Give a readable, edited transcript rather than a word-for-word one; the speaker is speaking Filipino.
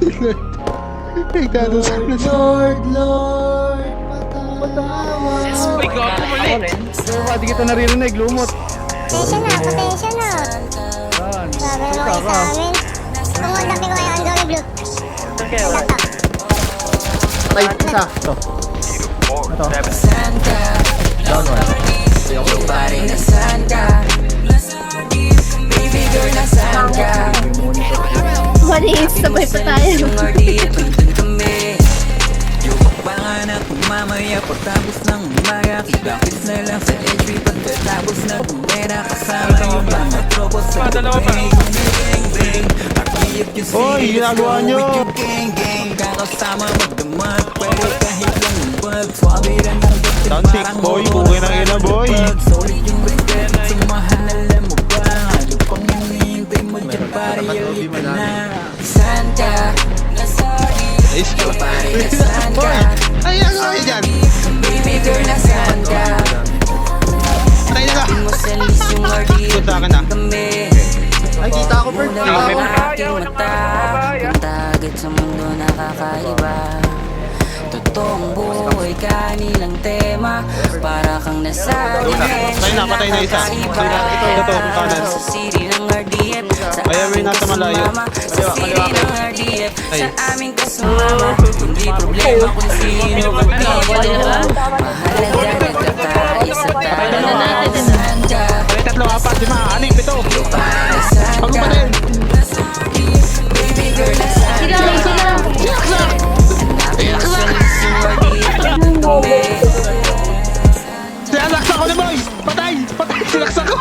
Nagdadasal na siya. Lord, patawa. Uy, gago mali. Di kita naririnig, lumot. Pasensya na. Saan? Sabi mo kayo sa amin. Pumunta ko kayo ang Dolly Blue. Ito. Patay isa. Ito. Ito. Down one. Mali, sabay pa tayo. Panganak mamaya pagtapos ng umaga Kibakit na lang sa HB pagkatapos na tumera Kasama yung mga tropo sa bang Hoy, ginagawa nyo! Kakasama magdamag Pwede kahit lang ng bag Swabe rin ang ganda Tantik, boy. Bugay ng ina, boy. Solid yung respect Sumahan alam mo ba Ano pang hinihintay mo dyan pare Yalit ka na Saan ka? Nice ko. Pare nasaan ka? Ay, ano kayo dyan? Baby girl nasaan ka? Patay na ka. Mo sa list yung RD Punta ka na. kami Ay, kita ako, Bert. Mula ang aking mata Kung tagad sa mundo nakakaiba Totoong buhay kanilang tema Para kang nasa Patay na isa. Ito, kanan. Sa city ng RDF Sa Ayaw, may aming nasa malayo. kasumama Sa city ng RDF Ay. Sa aming kasumama Hindi problema kung sino ka dito Mahalaga nagkatayo sa tayo Saan ka? Patay, 3, 4, 5, 6, 7. Para saan Pagod ka? pa din. Baby girl nasaan ka? Sinaksak ko na, boy! Patay! Patay! Sinaksak ko!